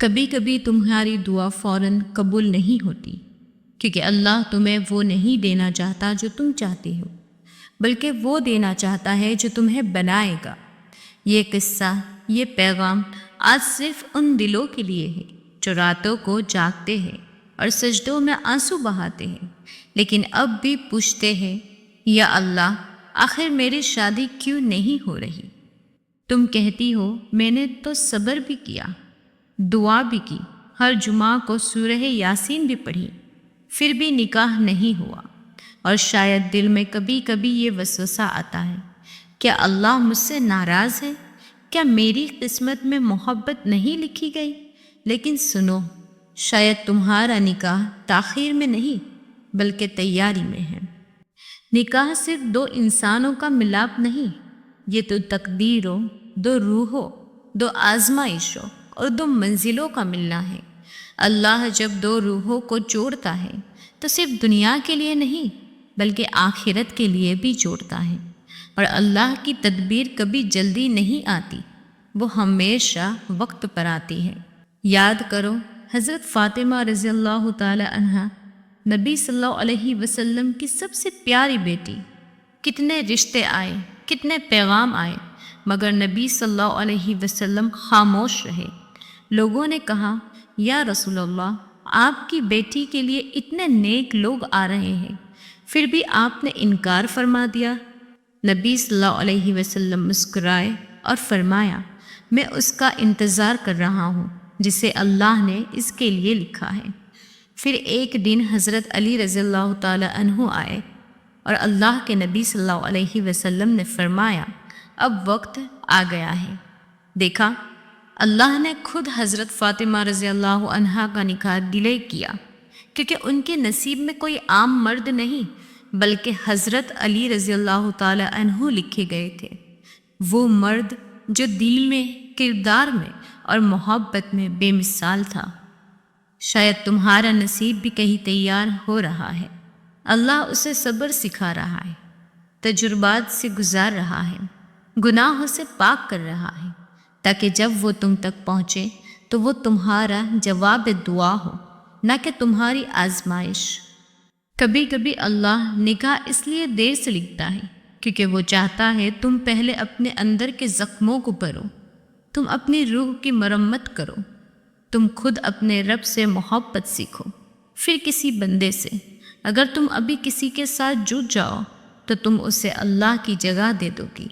کبھی کبھی تمہاری دعا فوراً قبول نہیں ہوتی، کیونکہ اللہ تمہیں وہ نہیں دینا چاہتا جو تم چاہتی ہو، بلکہ وہ دینا چاہتا ہے جو تمہیں بنائے گا۔ یہ قصہ، یہ پیغام آج صرف ان دلوں کے لیے ہے جو راتوں کو جاگتے ہیں اور سجدوں میں آنسو بہاتے ہیں، لیکن اب بھی پوچھتے ہیں، یا اللہ، آخر میری شادی کیوں نہیں ہو رہی؟ تم کہتی ہو، میں نے تو صبر بھی کیا، دعا بھی کی، ہر جمعہ کو سورہ یاسین بھی پڑھی، پھر بھی نکاح نہیں ہوا۔ اور شاید دل میں کبھی کبھی یہ وسوسہ آتا ہے، کیا اللہ مجھ سے ناراض ہے؟ کیا میری قسمت میں محبت نہیں لکھی گئی؟ لیکن سنو، شاید تمہارا نکاح تاخیر میں نہیں بلکہ تیاری میں ہے۔ نکاح صرف دو انسانوں کا ملاپ نہیں، یہ تو تقدیروں، دو روحوں، دو آزمائشوں اور دو منزلوں کا ملنا ہے۔ اللہ جب دو روحوں کو جوڑتا ہے تو صرف دنیا کے لیے نہیں بلکہ آخرت کے لیے بھی جوڑتا ہے، اور اللہ کی تدبیر کبھی جلدی نہیں آتی، وہ ہمیشہ وقت پر آتی ہے۔ یاد کرو، حضرت فاطمہ رضی اللہ تعالی عنہا، نبی صلی اللہ علیہ وسلم کی سب سے پیاری بیٹی، کتنے رشتے آئے، کتنے پیغام آئے، مگر نبی صلی اللہ علیہ وسلم خاموش رہے۔ لوگوں نے کہا، یا رسول اللہ، آپ کی بیٹی کے لیے اتنے نیک لوگ آ رہے ہیں، پھر بھی آپ نے انکار فرما دیا۔ نبی صلی اللہ علیہ وسلم مسکرائے اور فرمایا، میں اس کا انتظار کر رہا ہوں جسے اللہ نے اس کے لیے لکھا ہے۔ پھر ایک دن حضرت علی رضی اللہ تعالی عنہ آئے اور اللہ کے نبی صلی اللہ علیہ وسلم نے فرمایا، اب وقت آ گیا ہے۔ دیکھا، اللہ نے خود حضرت فاطمہ رضی اللہ عنہا کا نکاح ڈیلے کیا، کیونکہ ان کے نصیب میں کوئی عام مرد نہیں بلکہ حضرت علی رضی اللہ تعالی عنہ لکھے گئے تھے، وہ مرد جو دل میں، کردار میں اور محبت میں بے مثال تھا۔ شاید تمہارا نصیب بھی کہیں تیار ہو رہا ہے، اللہ اسے صبر سکھا رہا ہے، تجربات سے گزار رہا ہے، گناہوں سے پاک کر رہا ہے، تاکہ جب وہ تم تک پہنچے تو وہ تمہارا جواب دعا ہو، نہ کہ تمہاری آزمائش۔ کبھی کبھی اللہ نکاح اس لیے دیر سے لکھتا ہے کیونکہ وہ چاہتا ہے تم پہلے اپنے اندر کے زخموں کو بھرو، تم اپنی روح کی مرمت کرو، تم خود اپنے رب سے محبت سیکھو، پھر کسی بندے سے۔ اگر تم ابھی کسی کے ساتھ جڑ جاؤ تو تم اسے اللہ کی جگہ دے دو گی،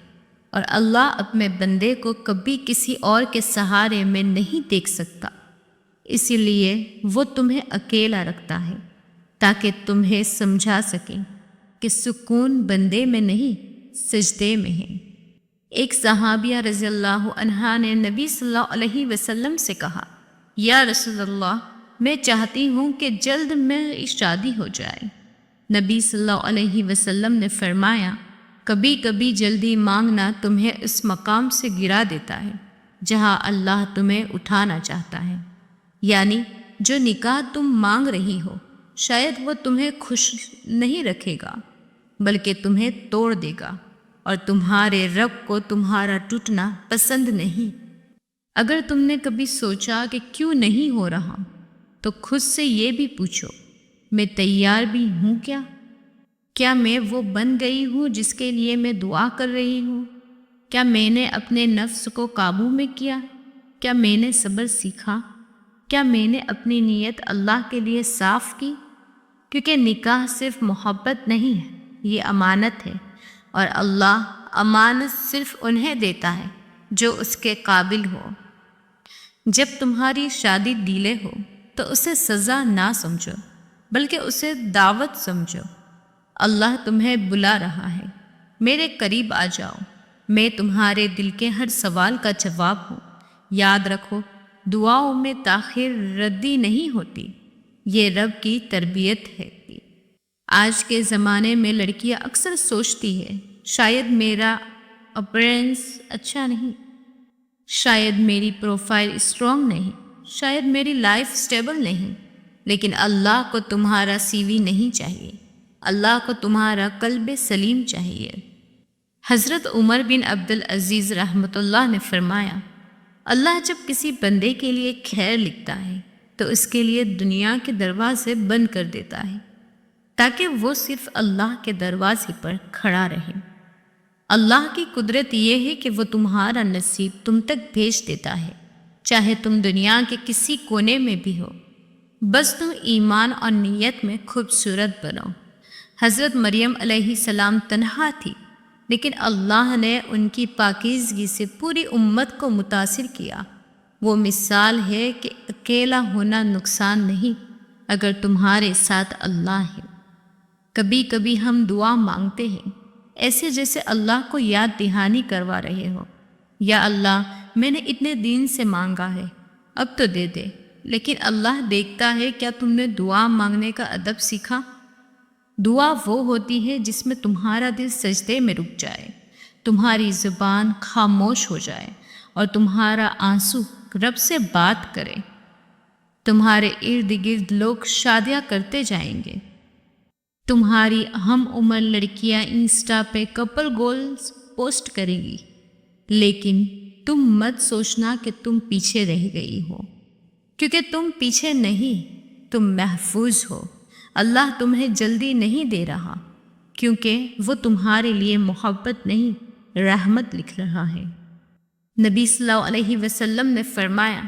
اور اللہ اپنے بندے کو کبھی کسی اور کے سہارے میں نہیں دیکھ سکتا، اسی لیے وہ تمہیں اکیلا رکھتا ہے تاکہ تمہیں سمجھا سکیں کہ سکون بندے میں نہیں سجدے میں ہے۔ ایک صحابیہ رضی اللہ عنہا نے نبی صلی اللہ علیہ وسلم سے کہا، یا رسول اللہ، میں چاہتی ہوں کہ جلد میری شادی ہو جائے۔ نبی صلی اللہ علیہ وسلم نے فرمایا، کبھی کبھی جلدی مانگنا تمہیں اس مقام سے گرا دیتا ہے جہاں اللہ تمہیں اٹھانا چاہتا ہے۔ یعنی جو نکاح تم مانگ رہی ہو، شاید وہ تمہیں خوش نہیں رکھے گا بلکہ تمہیں توڑ دے گا، اور تمہارے رب کو تمہارا ٹوٹنا پسند نہیں۔ اگر تم نے کبھی سوچا کہ کیوں نہیں ہو رہا، تو خود سے یہ بھی پوچھو، میں تیار بھی ہوں کیا؟ کیا میں وہ بن گئی ہوں جس کے لیے میں دعا کر رہی ہوں؟ کیا میں نے اپنے نفس کو قابو میں کیا؟ کیا میں نے صبر سیکھا؟ کیا میں نے اپنی نیت اللہ کے لیے صاف کی؟ کیونکہ نکاح صرف محبت نہیں ہے، یہ امانت ہے، اور اللہ امانت صرف انہیں دیتا ہے جو اس کے قابل ہو۔ جب تمہاری شادی ڈیلے ہو تو اسے سزا نہ سمجھو بلکہ اسے دعوت سمجھو۔ اللہ تمہیں بلا رہا ہے، میرے قریب آ جاؤ، میں تمہارے دل کے ہر سوال کا جواب ہوں۔ یاد رکھو، دعاؤں میں تاخیر ردی نہیں ہوتی، یہ رب کی تربیت ہے۔ آج کے زمانے میں لڑکیاں اکثر سوچتی ہے، شاید میرا اپیرنس اچھا نہیں، شاید میری پروفائل اسٹرانگ نہیں، شاید میری لائف سٹیبل نہیں، لیکن اللہ کو تمہارا سی وی نہیں چاہیے، اللہ کو تمہارا قلب سلیم چاہیے۔ حضرت عمر بن عبد العزیز رحمۃ اللہ نے فرمایا، اللہ جب کسی بندے کے لیے خیر لکھتا ہے تو اس کے لیے دنیا کے دروازے بند کر دیتا ہے تاکہ وہ صرف اللہ کے دروازے پر کھڑا رہے۔ اللہ کی قدرت یہ ہے کہ وہ تمہارا نصیب تم تک بھیج دیتا ہے، چاہے تم دنیا کے کسی کونے میں بھی ہو، بس تم ایمان اور نیت میں خوبصورت بنو۔ حضرت مریم علیہ السلام تنہا تھی، لیکن اللہ نے ان کی پاکیزگی سے پوری امت کو متاثر کیا۔ وہ مثال ہے کہ اکیلا ہونا نقصان نہیں اگر تمہارے ساتھ اللہ ہے۔ کبھی کبھی ہم دعا مانگتے ہیں ایسے جیسے اللہ کو یاد دہانی کروا رہے ہو، یا اللہ میں نے اتنے دن سے مانگا ہے، اب تو دے دے۔ لیکن اللہ دیکھتا ہے کیا تم نے دعا مانگنے کا ادب سیکھا؟ دعا وہ ہوتی ہے جس میں تمہارا دل سجدے میں رک جائے، تمہاری زبان خاموش ہو جائے اور تمہارا آنسو رب سے بات کرے۔ تمہارے ارد گرد لوگ شادیاں کرتے جائیں گے، تمہاری ہم عمر لڑکیاں انسٹا پہ کپل گولز پوسٹ کریں گی، لیکن تم مت سوچنا کہ تم پیچھے رہ گئی ہو، کیونکہ تم پیچھے نہیں، تم محفوظ ہو۔ اللہ تمہیں جلدی نہیں دے رہا، کیونکہ وہ تمہارے لیے محبت نہیں رحمت لکھ رہا ہے۔ نبی صلی اللہ علیہ وسلم نے فرمایا،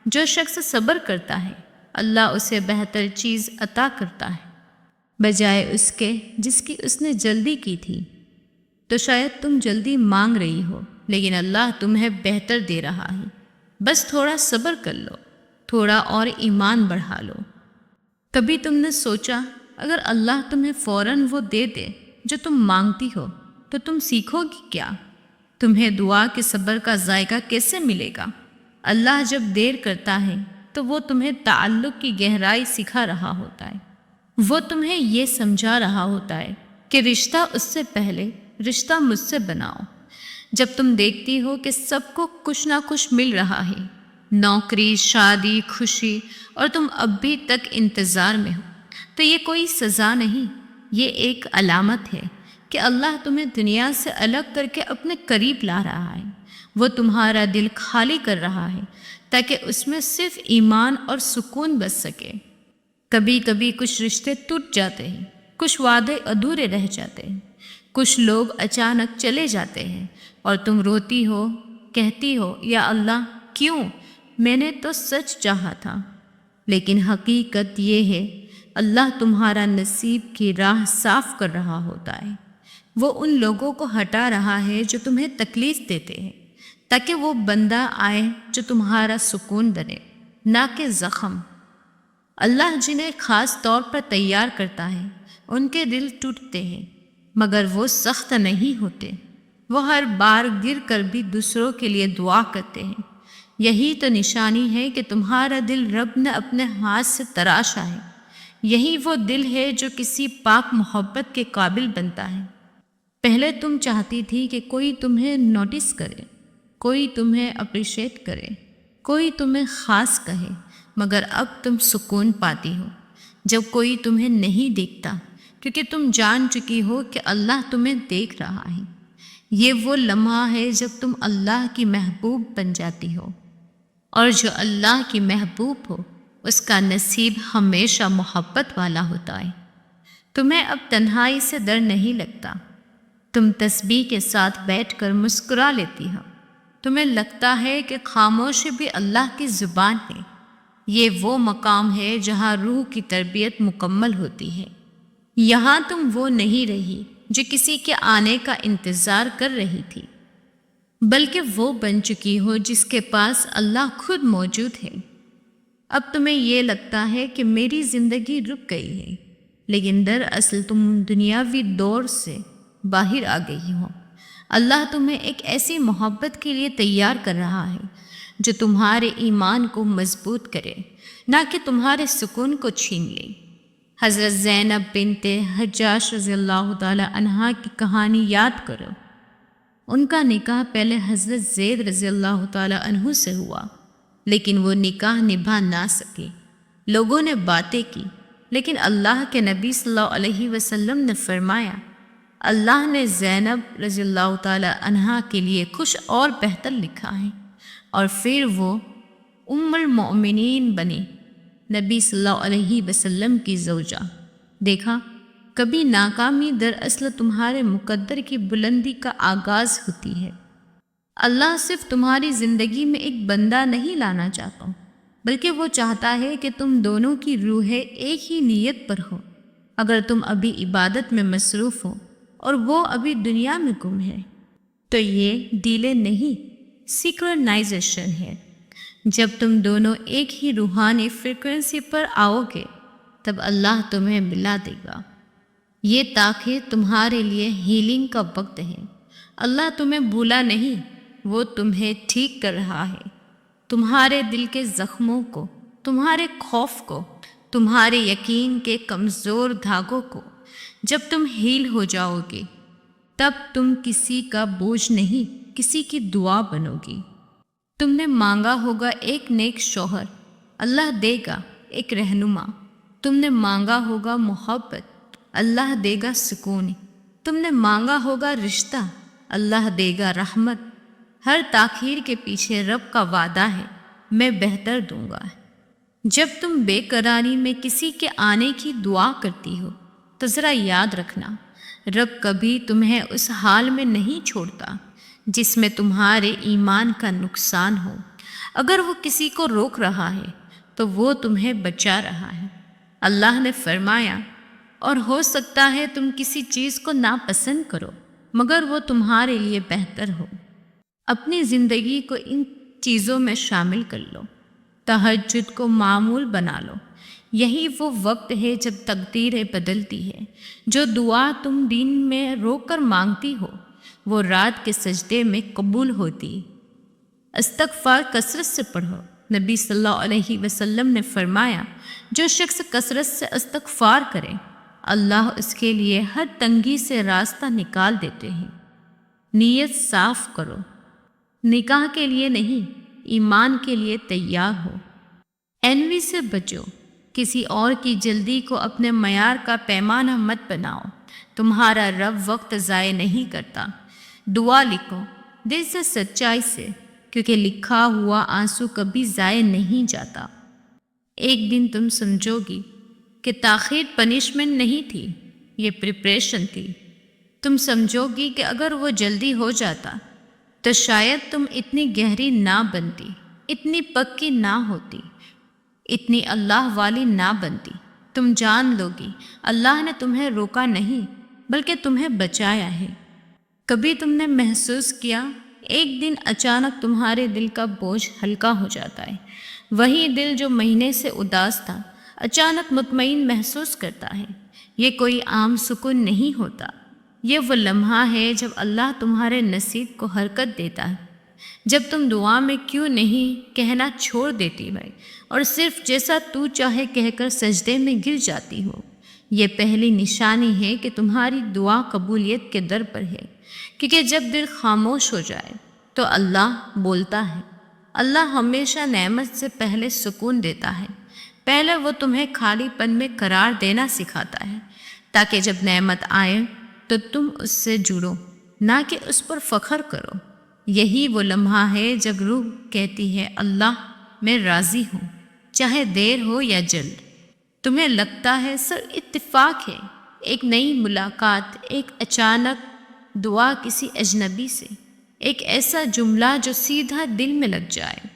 جو شخص صبر کرتا ہے اللہ اسے بہتر چیز عطا کرتا ہے بجائے اس کے جس کی اس نے جلدی کی تھی۔ تو شاید تم جلدی مانگ رہی ہو، لیکن اللہ تمہیں بہتر دے رہا ہے، بس تھوڑا صبر کر لو، تھوڑا اور ایمان بڑھا لو۔ کبھی تم نے سوچا اگر اللہ تمہیں فوراً وہ دے دے جو تم مانگتی ہو تو تم سیکھو گی کیا؟ تمہیں دعا کے صبر کا ذائقہ کیسے ملے گا؟ اللہ جب دیر کرتا ہے تو وہ تمہیں تعلق کی گہرائی سکھا رہا ہوتا ہے، وہ تمہیں یہ سمجھا رہا ہوتا ہے کہ رشتہ اس سے پہلے رشتہ مجھ سے بناؤ۔ جب تم دیکھتی ہو کہ سب کو کچھ نہ کچھ مل رہا ہے، نوکری، شادی، خوشی، اور تم اب بھی تک انتظار میں ہو، تو یہ کوئی سزا نہیں، یہ ایک علامت ہے کہ اللہ تمہیں دنیا سے الگ کر کے اپنے قریب لا رہا ہے۔ وہ تمہارا دل خالی کر رہا ہے تاکہ اس میں صرف ایمان اور سکون بس سکے۔ کبھی کبھی کچھ رشتے ٹوٹ جاتے ہیں، کچھ وعدے ادھورے رہ جاتے ہیں، کچھ لوگ اچانک چلے جاتے ہیں اور تم روتی ہو، کہتی ہو یا اللہ کیوں، میں نے تو سچ چاہا تھا۔ لیکن حقیقت یہ ہے اللہ تمہارا نصیب کی راہ صاف کر رہا ہوتا ہے۔ وہ ان لوگوں کو ہٹا رہا ہے جو تمہیں تکلیف دیتے ہیں، تاکہ وہ بندہ آئے جو تمہارا سکون بنے، نہ کہ زخم۔ اللہ جنہیں خاص طور پر تیار کرتا ہے ان کے دل ٹوٹتے ہیں، مگر وہ سخت نہیں ہوتے، وہ ہر بار گر کر بھی دوسروں کے لیے دعا کرتے ہیں۔ یہی تو نشانی ہے کہ تمہارا دل رب نے اپنے ہاتھ سے تراشا ہے، یہی وہ دل ہے جو کسی پاک محبت کے قابل بنتا ہے۔ پہلے تم چاہتی تھی کہ کوئی تمہیں نوٹس کرے، کوئی تمہیں اپریشیٹ کرے، کوئی تمہیں خاص کہے، مگر اب تم سکون پاتی ہو جب کوئی تمہیں نہیں دیکھتا، کیونکہ تم جان چکی ہو کہ اللہ تمہیں دیکھ رہا ہے۔ یہ وہ لمحہ ہے جب تم اللہ کی محبوب بن جاتی ہو، اور جو اللہ کی محبوب ہو اس کا نصیب ہمیشہ محبت والا ہوتا ہے۔ تمہیں اب تنہائی سے ڈر نہیں لگتا، تم تسبیح کے ساتھ بیٹھ کر مسکرا لیتی ہو، تمہیں لگتا ہے کہ خاموشی بھی اللہ کی زبان ہے۔ یہ وہ مقام ہے جہاں روح کی تربیت مکمل ہوتی ہے۔ یہاں تم وہ نہیں رہی جو کسی کے آنے کا انتظار کر رہی تھی، بلکہ وہ بن چکی ہو جس کے پاس اللہ خود موجود ہے۔ اب تمہیں یہ لگتا ہے کہ میری زندگی رک گئی ہے، لیکن دراصل تم دنیاوی دور سے باہر آ گئی ہو۔ اللہ تمہیں ایک ایسی محبت کے لیے تیار کر رہا ہے جو تمہارے ایمان کو مضبوط کرے، نہ کہ تمہارے سکون کو چھین لے۔ حضرت زینب بنت حجاش رضی اللہ تعالی عنہا کی کہانی یاد کرو۔ ان کا نکاح پہلے حضرت زید رضی اللہ تعالی عنہ سے ہوا، لیکن وہ نکاح نبھا نہ سکے۔ لوگوں نے باتیں کی، لیکن اللہ کے نبی صلی اللہ علیہ وسلم نے فرمایا، اللہ نے زینب رضی اللہ تعالی عنہا کے لیے کچھ اور بہتر لکھا ہے۔ اور پھر وہ ام المؤمنین بنی، نبی صلی اللہ علیہ وسلم کی زوجہ۔ دیکھا، کبھی ناکامی دراصل تمہارے مقدر کی بلندی کا آغاز ہوتی ہے۔ اللہ صرف تمہاری زندگی میں ایک بندہ نہیں لانا چاہتا، بلکہ وہ چاہتا ہے کہ تم دونوں کی روحیں ایک ہی نیت پر ہو۔ اگر تم ابھی عبادت میں مصروف ہو اور وہ ابھی دنیا میں گم ہے، تو یہ ڈیلے نہیں، سینکرونائزیشن ہے۔ جب تم دونوں ایک ہی روحانی فریکوینسی پر آؤ گے، تب اللہ تمہیں ملا دے گا۔ یہ تاخیر تمہارے لیے ہیلنگ کا وقت ہے۔ اللہ تمہیں بھولا نہیں، وہ تمہیں ٹھیک کر رہا ہے، تمہارے دل کے زخموں کو، تمہارے خوف کو، تمہارے یقین کے کمزور دھاگوں کو۔ جب تم ہیل ہو جاؤ گے، تب تم کسی کا بوجھ نہیں، کسی کی دعا بنو گی۔ تم نے مانگا ہوگا ایک نیک شوہر، اللہ دے گا ایک رہنما۔ تم نے مانگا ہوگا محبت، اللہ دے گا سکون۔ تم نے مانگا ہوگا رشتہ، اللہ دے گا رحمت۔ ہر تاخیر کے پیچھے رب کا وعدہ ہے، میں بہتر دوں گا۔ جب تم بے قراری میں کسی کے آنے کی دعا کرتی ہو، تو ذرا یاد رکھنا، رب کبھی تمہیں اس حال میں نہیں چھوڑتا جس میں تمہارے ایمان کا نقصان ہو۔ اگر وہ کسی کو روک رہا ہے تو وہ تمہیں بچا رہا ہے۔ اللہ نے فرمایا، اور ہو سکتا ہے تم کسی چیز کو ناپسند کرو، مگر وہ تمہارے لیے بہتر ہو۔ اپنی زندگی کو ان چیزوں میں شامل کر لو، تہجد کو معمول بنا لو۔ یہی وہ وقت ہے جب تقدیریں بدلتی ہے۔ جو دعا تم دن میں رو کر مانگتی ہو، وہ رات کے سجدے میں قبول ہوتی۔ استغفار کثرت سے پڑھو۔ نبی صلی اللہ علیہ وسلم نے فرمایا، جو شخص کثرت سے استغفار کرے، اللہ اس کے لیے ہر تنگی سے راستہ نکال دیتے ہیں۔ نیت صاف کرو، نکاح کے لیے نہیں، ایمان کے لیے تیار ہو۔ انوی سے بچو، کسی اور کی جلدی کو اپنے معیار کا پیمانہ مت بناؤ۔ تمہارا رب وقت ضائع نہیں کرتا۔ دعا لکھو دل سے، سچائی سے، کیونکہ لکھا ہوا آنسو کبھی ضائع نہیں جاتا۔ ایک دن تم سمجھو گی کہ تاخیر پنشمنٹ نہیں تھی، یہ پریپریشن تھی۔ تم سمجھو گی کہ اگر وہ جلدی ہو جاتا تو شاید تم اتنی گہری نہ بنتی، اتنی پکی نہ ہوتی، اتنی اللہ والی نہ بنتی۔ تم جان لو گی اللہ نے تمہیں روکا نہیں، بلکہ تمہیں بچایا ہے۔ کبھی تم نے محسوس کیا ایک دن اچانک تمہارے دل کا بوجھ ہلکا ہو جاتا ہے؟ وہی دل جو مہینے سے اداس تھا، اچانک مطمئن محسوس کرتا ہے۔ یہ کوئی عام سکون نہیں ہوتا، یہ وہ لمحہ ہے جب اللہ تمہارے نصیب کو حرکت دیتا ہے، جب تم دعا میں کیوں نہیں کہنا چھوڑ دیتی بھائی، اور صرف جیسا تو چاہے کہہ کر سجدے میں گر جاتی ہو۔ یہ پہلی نشانی ہے کہ تمہاری دعا قبولیت کے در پر ہے، کیونکہ جب دل خاموش ہو جائے تو اللہ بولتا ہے۔ اللہ ہمیشہ نعمت سے پہلے سکون دیتا ہے۔ پہلے وہ تمہیں خالی پن میں قرار دینا سکھاتا ہے، تاکہ جب نعمت آئے تو تم اس سے جڑو، نہ کہ اس پر فخر کرو۔ یہی وہ لمحہ ہے جب روح کہتی ہے، اللہ میں راضی ہوں، چاہے دیر ہو یا جلد۔ تمہیں لگتا ہے سر اتفاق ہے، ایک نئی ملاقات، ایک اچانک دعا کسی اجنبی سے، ایک ایسا جملہ جو سیدھا دل میں لگ جائے۔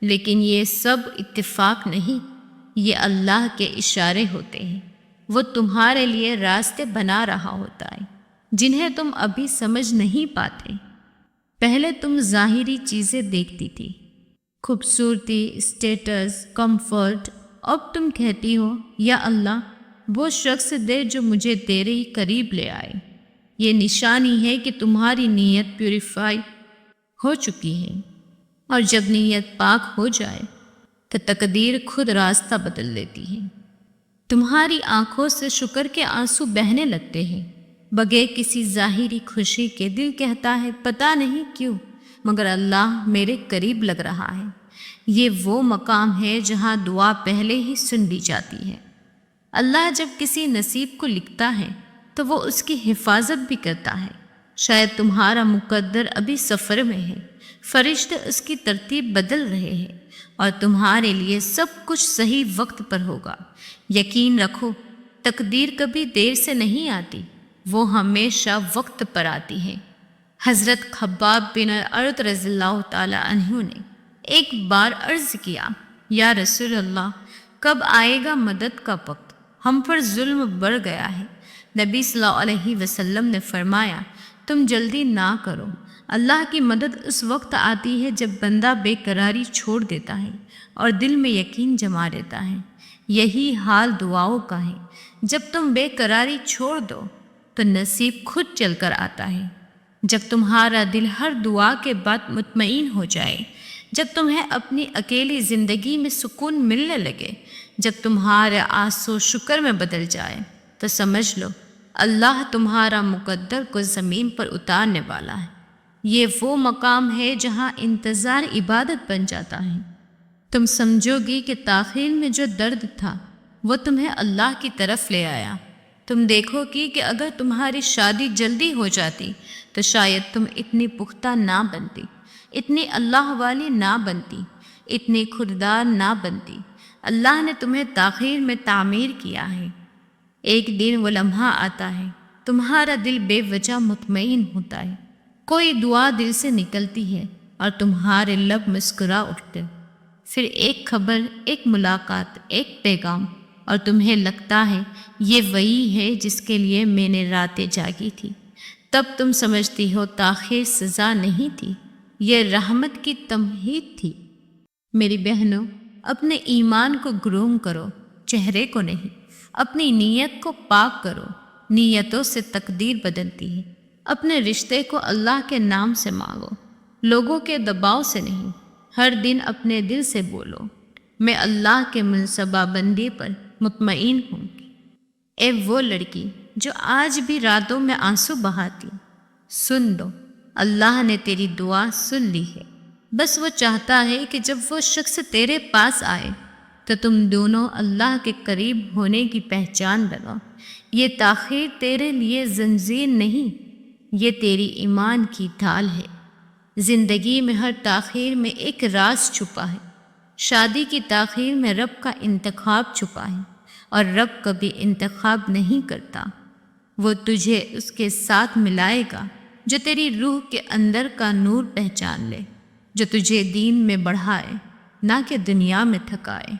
لیکن یہ سب اتفاق نہیں، یہ اللہ کے اشارے ہوتے ہیں۔ وہ تمہارے لیے راستے بنا رہا ہوتا ہے جنہیں تم ابھی سمجھ نہیں پاتے۔ پہلے تم ظاہری چیزیں دیکھتی تھی، خوبصورتی، اسٹیٹس، کمفرٹ۔ اب تم کہتی ہو، یا اللہ وہ شخص دے جو مجھے تیرے ہی قریب لے آئے۔ یہ نشانی ہے کہ تمہاری نیت پیوریفائی ہو چکی ہے، اور جب نیت پاک ہو جائے تو تقدیر خود راستہ بدل لیتی ہے۔ تمہاری آنکھوں سے شکر کے آنسو بہنے لگتے ہیں، بغیر کسی ظاہری خوشی کے۔ دل کہتا ہے، پتہ نہیں کیوں، مگر اللہ میرے قریب لگ رہا ہے۔ یہ وہ مقام ہے جہاں دعا پہلے ہی سن لی جاتی ہے۔ اللہ جب کسی نصیب کو لکھتا ہے تو وہ اس کی حفاظت بھی کرتا ہے۔ شاید تمہارا مقدر ابھی سفر میں ہے، فرشتے اس کی ترتیب بدل رہے ہیں اور تمہارے لیے سب کچھ صحیح وقت پر ہوگا۔ یقین رکھو تقدیر کبھی دیر سے نہیں آتی، وہ ہمیشہ وقت پر آتی ہے۔ حضرت خباب بن الارت رضی اللہ تعالی عنہ نے ایک بار عرض کیا، یا رسول اللہ، کب آئے گا مدد کا وقت؟ ہم پر ظلم بڑھ گیا ہے۔ نبی صلی اللہ علیہ وسلم نے فرمایا، تم جلدی نہ کرو، اللہ کی مدد اس وقت آتی ہے جب بندہ بے قراری چھوڑ دیتا ہے اور دل میں یقین جما لیتا ہے۔ یہی حال دعاؤں کا ہے، جب تم بے قراری چھوڑ دو تو نصیب خود چل کر آتا ہے۔ جب تمہارا دل ہر دعا کے بعد مطمئن ہو جائے، جب تمہیں اپنی اکیلی زندگی میں سکون ملنے لگے، جب تمہارا آنسو شکر میں بدل جائے، تو سمجھ لو اللہ تمہارا مقدر کو زمین پر اتارنے والا ہے۔ یہ وہ مقام ہے جہاں انتظار عبادت بن جاتا ہے۔ تم سمجھو گی کہ تاخیر میں جو درد تھا وہ تمہیں اللہ کی طرف لے آیا۔ تم دیکھو گی کہ اگر تمہاری شادی جلدی ہو جاتی تو شاید تم اتنی پختہ نہ بنتی، اتنی اللہ والی نہ بنتی، اتنی خوددار نہ بنتی۔ اللہ نے تمہیں تاخیر میں تعمیر کیا ہے۔ ایک دن وہ لمحہ آتا ہے تمہارا دل بے وجہ مطمئن ہوتا ہے، کوئی دعا دل سے نکلتی ہے اور تمہارے لب مسکرا اٹھتے، پھر ایک خبر، ایک ملاقات، ایک پیغام، اور تمہیں لگتا ہے یہ وہی ہے جس کے لیے میں نے راتیں جاگی تھی۔ تب تم سمجھتی ہو تاخیر سزا نہیں تھی، یہ رحمت کی تمہید تھی۔ میری بہنوں، اپنے ایمان کو گروم کرو، چہرے کو نہیں۔ اپنی نیت کو پاک کرو، نیتوں سے تقدیر بدلتی ہے۔ اپنے رشتے کو اللہ کے نام سے مانگو، لوگوں کے دباؤ سے نہیں۔ ہر دن اپنے دل سے بولو، میں اللہ کے منصبہ بندی پر مطمئن ہوں گی۔ اے وہ لڑکی جو آج بھی راتوں میں آنسو بہاتی، سن لو، اللہ نے تیری دعا سن لی ہے۔ بس وہ چاہتا ہے کہ جب وہ شخص تیرے پاس آئے تو تم دونوں اللہ کے قریب ہونے کی پہچان بناؤ۔ یہ تاخیر تیرے لیے زنجیر نہیں، یہ تیری ایمان کی ڈھال ہے۔ زندگی میں ہر تاخیر میں ایک راز چھپا ہے۔ شادی کی تاخیر میں رب کا انتخاب چھپا ہے، اور رب کبھی انتخاب نہیں کرتا۔ وہ تجھے اس کے ساتھ ملائے گا جو تیری روح کے اندر کا نور پہچان لے، جو تجھے دین میں بڑھائے نہ کہ دنیا میں تھکائے۔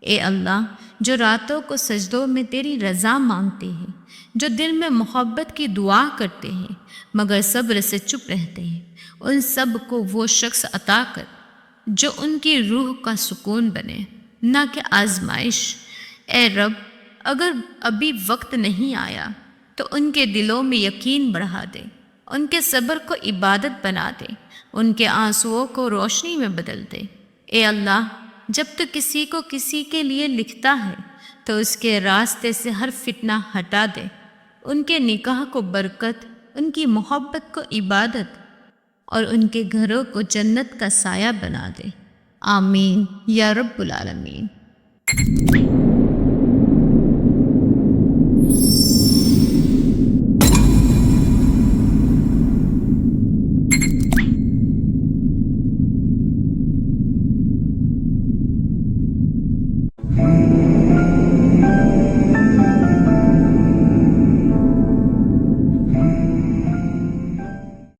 اے اللہ، جو راتوں کو سجدوں میں تیری رضا مانگتے ہیں، جو دل میں محبت کی دعا کرتے ہیں مگر صبر سے چپ رہتے ہیں، ان سب کو وہ شخص عطا کر جو ان کی روح کا سکون بنے، نہ کہ آزمائش۔ اے رب، اگر ابھی وقت نہیں آیا تو ان کے دلوں میں یقین بڑھا دے، ان کے صبر کو عبادت بنا دے، ان کے آنسوؤں کو روشنی میں بدل دے۔ اے اللہ، جب تو کسی کو کسی کے لیے لکھتا ہے تو اس کے راستے سے ہر فتنہ ہٹا دے، ان کے نکاح کو برکت، ان کی محبت کو عبادت، اور ان کے گھروں کو جنت کا سایہ بنا دے۔ آمین یا رب العالمین۔